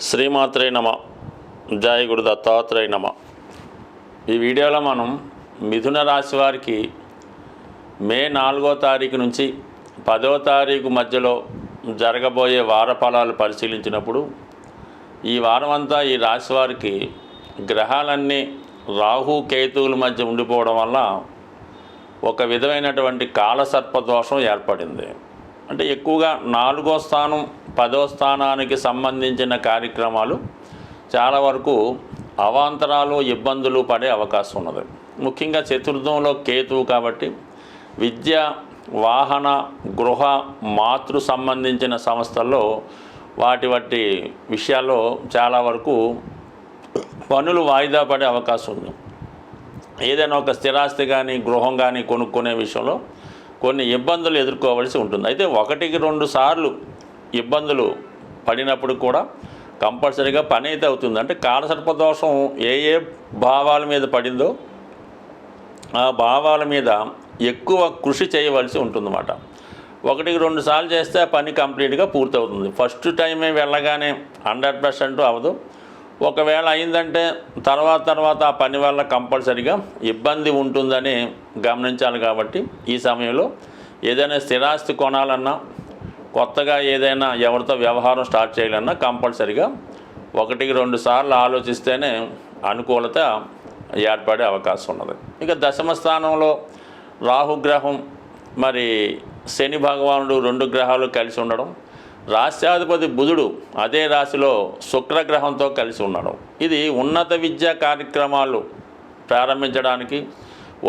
శ్రీమాత్రే నమ. జయ గురు దత్తాత్రేయ నమ. ఈ వీడియోలో మనం మిథున రాశి వారికి మే 4వ తారీఖు నుంచి 10వ తారీఖు మధ్యలో జరగబోయే వార ఫలాలు పరిశీలించినప్పుడు ఈ వారమంతా ఈ రాశి వారికి గ్రహాలన్నీ రాహు కేతువుల మధ్య ఉండిపోవడం వల్ల ఒక విధమైనటువంటి కాలసర్ప దోషం ఏర్పడింది. అంటే ఎక్కువగా 4వ స్థానం 10వ స్థానానికి సంబంధించిన కార్యక్రమాలు చాలా వరకు అవాంతరాలు ఇబ్బందులు పడే అవకాశం ఉన్నది. ముఖ్యంగా చతుర్థంలో కేతువు కాబట్టి విద్య, వాహన, గృహ, మాతృ సంబంధించిన సంస్థల్లో వాటి విషయాల్లో చాలా వరకు పనులు వాయిదా పడే అవకాశం ఉంది. ఏదైనా ఒక స్థిరాస్తి కానీ గృహం కానీ కొనుక్కునే విషయంలో కొన్ని ఇబ్బందులు ఎదుర్కోవాల్సి ఉంటుంది. అయితే 1-2 సార్లు ఇబ్బందులు పడినప్పుడు కూడా కంపల్సరీగా పని అయితే అవుతుంది. అంటే కాలసర్పదోషం ఏ భావాల మీద పడిందో ఆ భావాల మీద ఎక్కువ కృషి చేయవలసి ఉంటుందన్నమాట. 1-2 సార్లు చేస్తే ఆ పని కంప్లీట్గా పూర్తవుతుంది. ఫస్ట్ టైమే వెళ్ళగానే 100% అవ్వదు. ఒకవేళ అయిందంటే తర్వాత ఆ పని వల్ల కంపల్సరీగా ఇబ్బంది ఉంటుందని గమనించాలి. కాబట్టి ఈ సమయంలో ఏదైనా స్థిరాస్తి కొనాలన్నా, కొత్తగా ఏదైనా ఎవరితో వ్యవహారం స్టార్ట్ చేయాలన్నా కంపల్సరీగా 1-2 సార్లు ఆలోచిస్తేనే అనుకూలత ఏర్పడే అవకాశం ఉన్నది. ఇక దశమ స్థానంలో రాహుగ్రహం, మరి శని భగవానుడు 2 గ్రహాలు కలిసి ఉండడం, రాశ్యాధిపతి బుధుడు అదే రాశిలో శుక్రగ్రహంతో కలిసి ఉండడం, ఇది ఉన్నత విద్యా కార్యక్రమాలు ప్రారంభించడానికి,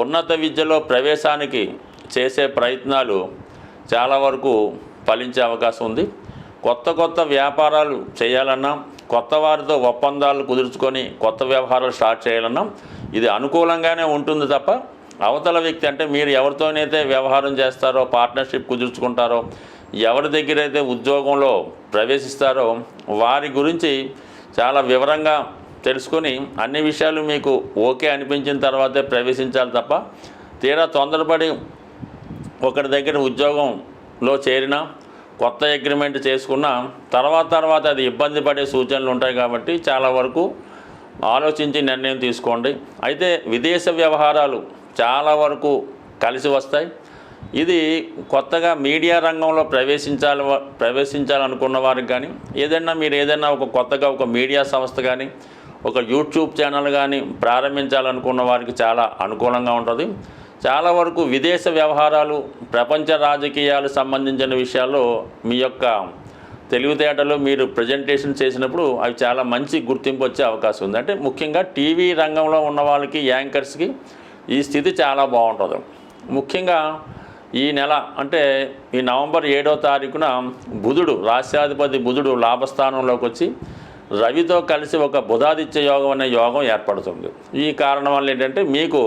ఉన్నత విద్యలో ప్రవేశానికి చేసే ప్రయత్నాలు చాలా వరకు ఫలించే అవకాశం ఉంది. కొత్త వ్యాపారాలు చేయాలన్నా, కొత్త వారితో ఒప్పందాలు కుదుర్చుకొని కొత్త వ్యవహారాలు స్టార్ట్ చేయాలన్నా ఇది అనుకూలంగానే ఉంటుంది తప్ప అవతల వ్యక్తి, అంటే మీరు ఎవరితోనైతే వ్యవహారం చేస్తారో, పార్ట్నర్షిప్ కుదుర్చుకుంటారో, ఎవరి దగ్గర అయితే ఉద్యోగంలో ప్రవేశిస్తారో వారి గురించి చాలా వివరంగా తెలుసుకొని అన్ని విషయాలు మీకు ఓకే అనిపించిన తర్వాతే ప్రవేశించాలి తప్ప తీరా తొందరపడి ఒకరి దగ్గర ఉద్యోగంలో చేరినా, కొత్త అగ్రిమెంట్ చేసుకున్న తర్వాత అది ఇబ్బంది పడే సూచనలు ఉంటాయి. కాబట్టి చాలా వరకు ఆలోచించి నిర్ణయం తీసుకోండి. అయితే విదేశ వ్యవహారాలు చాలా వరకు కలిసి వస్తాయి. ఇది కొత్తగా మీడియా రంగంలో ప్రవేశించాలనుకున్న వారికి కానీ, మీరు ఏదైనా కొత్తగా ఒక మీడియా సంస్థ కానీ, ఒక యూట్యూబ్ ఛానల్ కానీ ప్రారంభించాలనుకున్న వారికి చాలా అనుకూలంగా ఉంటుంది. చాలా వరకు విదేశ వ్యవహారాలు, ప్రపంచ రాజకీయాలు సంబంధించిన విషయాల్లో మీ యొక్క తెలివితేటలు మీరు ప్రజెంటేషన్ చేసినప్పుడు అవి చాలా మంచి గుర్తింపు వచ్చే అవకాశం ఉంది. అంటే ముఖ్యంగా టీవీ రంగంలో ఉన్న వాళ్ళకి, యాంకర్స్కి ఈ స్థితి చాలా బాగుంటుంది. ముఖ్యంగా ఈ నెల అంటే ఈ నవంబర్ 7వ తారీఖున బుధుడు, రాశ్యాధిపతి బుధుడు లాభస్థానంలోకి వచ్చి రవితో కలిసి ఒక బుధాదిత్య యోగం అనే యోగం ఏర్పడుతుంది. ఈ కారణం వల్ల ఏంటంటే మీకు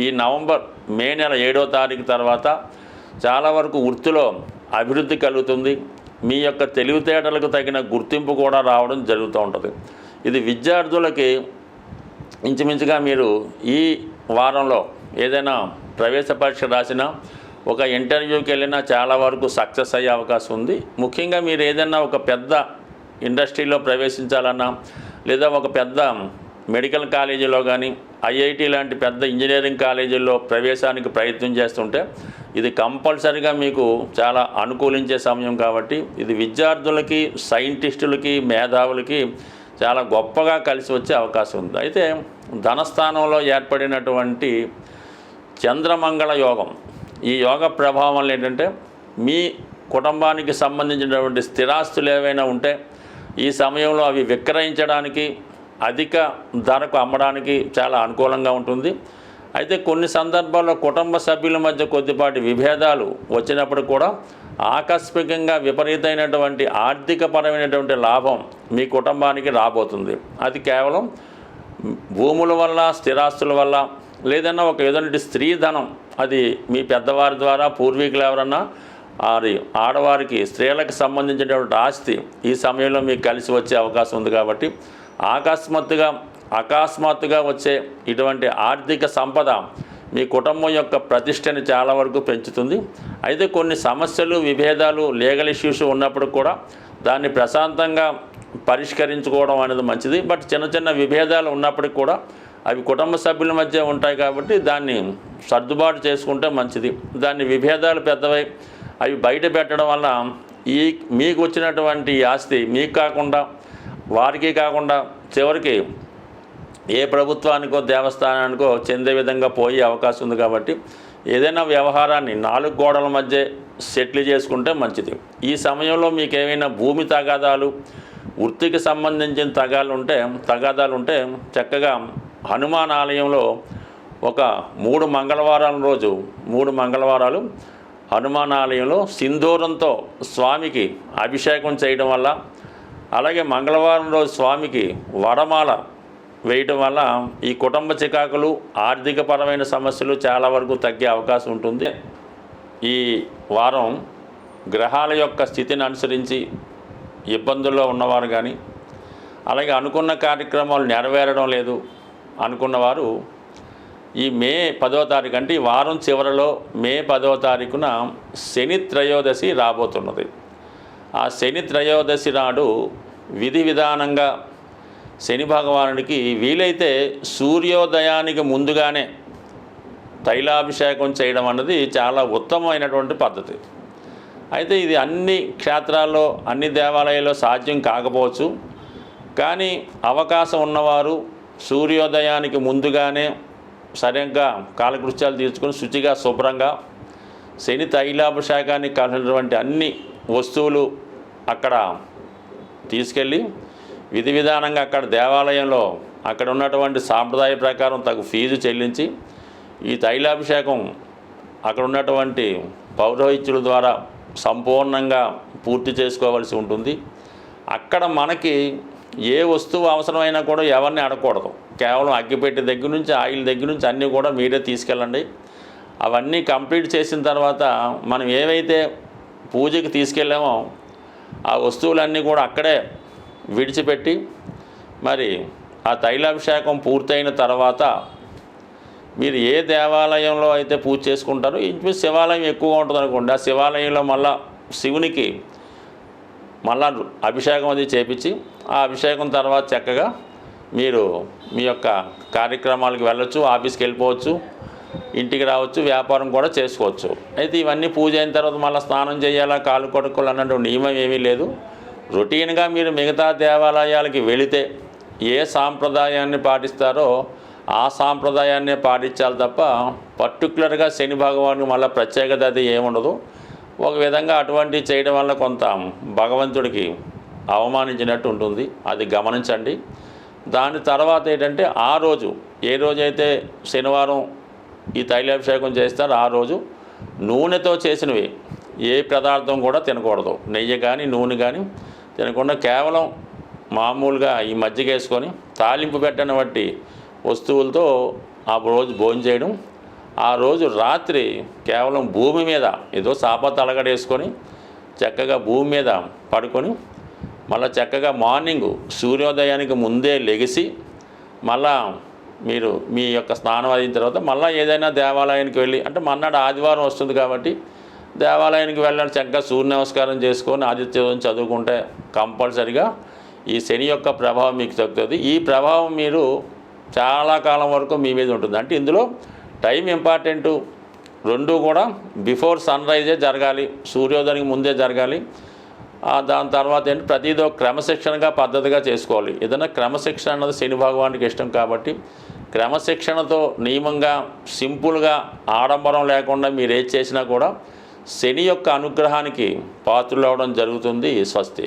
ఈ మే నెల 7వ తారీఖు తర్వాత చాలా వరకు వృత్తిలో అభివృద్ధి కలుగుతుంది. మీ యొక్క తెలివితేటలకు తగిన గుర్తింపు కూడా రావడం జరుగుతూ ఉంటుంది. ఇది విద్యార్థులకి ఇంచుమించుగా మీరు ఈ వారంలో ఏదైనా ప్రవేశ పరీక్ష రాసినా, ఒక ఇంటర్వ్యూకి వెళ్ళినా చాలా వరకు సక్సెస్ అయ్యే అవకాశం ఉంది. ముఖ్యంగా మీరు ఏదైనా ఒక పెద్ద ఇండస్ట్రీలో ప్రవేశించాలన్నా, లేదా ఒక పెద్ద మెడికల్ కాలేజీలో కానీ, ఐఐటి లాంటి పెద్ద ఇంజనీరింగ్ కాలేజీల్లో ప్రవేశానికి ప్రయత్నం చేస్తుంటే ఇది కంపల్సరీగా మీకు చాలా అనుకూలించే సమయం. కాబట్టి ఇది విద్యార్థులకి, సైంటిస్టులకి, మేధావులకి చాలా గొప్పగా కలిసి వచ్చే అవకాశం ఉంది. అయితే ధనస్థానంలో ఏర్పడినటువంటి చంద్రమంగళ యోగం, ఈ యోగ ప్రభావం వల్ల ఏంటంటే మీ కుటుంబానికి సంబంధించినటువంటి స్థిరాస్తులు ఏవైనా ఉంటే ఈ సమయంలో అవి విక్రయించడానికి, అధిక ధరకు అమ్మడానికి చాలా అనుకూలంగా ఉంటుంది. అయితే కొన్ని సందర్భాల్లో కుటుంబ సభ్యుల మధ్య కొద్దిపాటి విభేదాలు వచ్చినప్పుడు కూడా ఆకస్మికంగా విపరీతమైనటువంటి ఆర్థికపరమైనటువంటి లాభం మీ కుటుంబానికి రాబోతుంది. అది కేవలం భూముల వల్ల, స్థిరాస్తుల వల్ల, లేదన్నా ఒక ఏదైనా స్త్రీధనం, అది మీ పెద్దవారి ద్వారా పూర్వీకులు ఎవరన్నా ఆడవారికి, స్త్రీలకు సంబంధించినటువంటి ఆస్తి ఈ సమయంలో మీకు కలిసి వచ్చే అవకాశం ఉంది. కాబట్టి అకస్మాత్తుగా వచ్చే ఇటువంటి ఆర్థిక సంపద మీ కుటుంబం యొక్క ప్రతిష్టని చాలా వరకు పెంచుతుంది. అయితే కొన్ని సమస్యలు, విభేదాలు, లీగల్ ఇష్యూస్ ఉన్నప్పుడు కూడా దాన్ని ప్రశాంతంగా పరిష్కరించుకోవడం అనేది మంచిది. బట్ చిన్న చిన్న విభేదాలు ఉన్నప్పటికీ కూడా అవి కుటుంబ సభ్యుల మధ్య ఉంటాయి కాబట్టి దాన్ని సర్దుబాటు చేసుకుంటే మంచిది. దాన్ని విభేదాలు పెద్దవై అవి బయట పెట్టడం వల్ల మీకు వచ్చినటువంటి ఆస్తి మీకు కాకుండా వారికి కాకుండా చివరికి ఏ ప్రభుత్వానికో దేవస్థానానికో చెందే విధంగా పోయే అవకాశం ఉంది. కాబట్టి ఏదైనా వ్యవహారాన్ని 4 గోడల మధ్య సెటిల్ చేసుకుంటే మంచిది. ఈ సమయంలో మీకు ఏమైనా భూమి తగాదాలు, వృత్తికి సంబంధించిన తగాదాలు ఉంటే చక్కగా హనుమాన్ ఆలయంలో ఒక 3 మంగళవారాలు హనుమాన్ ఆలయంలో సింధూరంతో స్వామికి అభిషేకం చేయడం వల్ల, అలాగే మంగళవారం రోజు స్వామికి వడమాల వేయటం వల్ల ఈ కుటుంబ చికాకులు, ఆర్థికపరమైన సమస్యలు చాలా వరకు తగ్గే అవకాశం ఉంటుంది. ఈ వారం గ్రహాల యొక్క స్థితిని అనుసరించి ఇబ్బందుల్లో ఉన్నవారు కానీ, అలాగే అనుకున్న కార్యక్రమాలు నెరవేరడం లేదు అనుకున్నవారు ఈ మే 10వ తారీఖు అంటే ఈ వారం చివరిలో మే 10వ తారీఖున శని త్రయోదశి రాబోతున్నది. ఆ శని త్రయోదశి నాడు విధి విధానంగా శని భగవానుడికి వీలైతే సూర్యోదయానికి ముందుగానే తైలాభిషేకం చేయడం అన్నది చాలా ఉత్తమమైనటువంటి పద్ధతి. అయితే ఇది అన్ని క్షేత్రాల్లో, అన్ని దేవాలయాల్లో సాధ్యం కాకపోవచ్చు. కానీ అవకాశం ఉన్నవారు సూర్యోదయానికి ముందుగానే సరిగ్గా కాలకృత్యాలు తీర్చుకొని శుచిగా శుభ్రంగా శని తైలాభిషేకానికి కావాల్సినటువంటి అన్ని వస్తువులు అక్కడ తీసుకెళ్ళి విధి విధానంగా అక్కడ దేవాలయంలో అక్కడ ఉన్నటువంటి సాంప్రదాయ ప్రకారం తగు ఫీజు చెల్లించి ఈ తైలాభిషేకం అక్కడ ఉన్నటువంటి పౌరోహిత్యుల ద్వారా సంపూర్ణంగా పూర్తి చేసుకోవాల్సి ఉంటుంది. అక్కడ మనకి ఏ వస్తువు అవసరమైనా కూడా ఎవరిని అడగకూడదు. కేవలం అగ్గిపెట్టె దగ్గర నుంచి, ఆయిల్ దగ్గర నుంచి అన్నీ కూడా మీరే తీసుకెళ్ళండి. అవన్నీ కంప్లీట్ చేసిన తర్వాత మనం ఏవైతే పూజకి తీసుకెళ్ళామో ఆ వస్తువులన్నీ కూడా అక్కడే విడిచిపెట్టి, మరి ఆ తైలాభిషేకం పూర్తయిన తర్వాత మీరు ఏ దేవాలయంలో అయితే పూజ చేసుకుంటారో, ఇంచుమించు శివాలయం ఎక్కువగా ఉంటుంది అనుకోండి, ఆ శివాలయంలో మళ్ళా శివునికి మళ్ళా అభిషేకం అది చేపించి ఆ అభిషేకం తర్వాత చక్కగా మీరు మీ యొక్క కార్యక్రమాలకు వెళ్ళొచ్చు, ఆఫీస్కి వెళ్ళిపోవచ్చు, ఇంటికి రావచ్చు, వ్యాపారం కూడా చేసుకోవచ్చు. అయితే ఇవన్నీ పూజ అయిన తర్వాత మళ్ళీ స్నానం చేయాలా, కాలు కొడుకోవాలి అన్నటువంటి నియమం ఏమీ లేదు. రొటీన్గా మీరు మిగతా దేవాలయాలకి వెళితే ఏ సాంప్రదాయాన్ని పాటిస్తారో ఆ సాంప్రదాయాన్నే పాటించాలి తప్ప పర్టికులర్గా శని భగవానికి మళ్ళీ ప్రత్యేకత అది ఏముండదు. ఒక విధంగా అటువంటివి చేయడం వల్ల కొంత భగవంతుడికి అవమానించినట్టు ఉంటుంది, అది గమనించండి. దాని తర్వాత ఏంటంటే ఆ రోజు ఏ రోజైతే శనివారం ఈ తైలాభిషేకం చేస్తారో ఆ రోజు నూనెతో చేసినవి ఏ పదార్థం కూడా తినకూడదు. నెయ్యి కానీ నూనె కానీ తినకుండా కేవలం మామూలుగా ఈ మజ్జిగ వేసుకొని తాలింపు పెట్టని బట్టి వస్తువులతో ఆ రోజు భోజనం చేయడం. ఆ రోజు రాత్రి కేవలం భూమి మీద ఏదో సాప తలగడేసుకొని చక్కగా భూమి మీద పడుకొని మళ్ళీ చక్కగా మార్నింగ్ సూర్యోదయానికి ముందే లెగిసి మళ్ళా మీరు మీ యొక్క స్నానం అయిన తర్వాత మళ్ళీ ఏదైనా దేవాలయానికి వెళ్ళి, అంటే మన్నాడు ఆదివారం వస్తుంది కాబట్టి దేవాలయానికి వెళ్ళాలి, చక్కగా సూర్య నమస్కారం చేసుకొని ఆదిత్యం చదువుకుంటే కంపల్సరిగా ఈ శని యొక్క ప్రభావం మీకు తగ్గుతుంది. ఈ ప్రభావం మీరు చాలా కాలం వరకు మీ మీద ఉంటుంది. అంటే ఇందులో టైం ఇంపార్టెంటు, రెండూ కూడా బిఫోర్ సన్ రైజే జరగాలి, సూర్యోదయానికి ముందే జరగాలి. దాని తర్వాత ఏంటి ప్రతిదో క్రమశిక్షణగా పద్ధతిగా చేసుకోవాలి. ఏదైనా క్రమశిక్షణ అన్నది శని భగవానికి ఇష్టం కాబట్టి క్రమశిక్షణతో నియమంగా సింపుల్గా ఆడంబరం లేకుండా మీరు ఏది చేసినా కూడా శని యొక్క అనుగ్రహానికి పాత్రలు అవ్వడం జరుగుతుంది. స్వస్తి.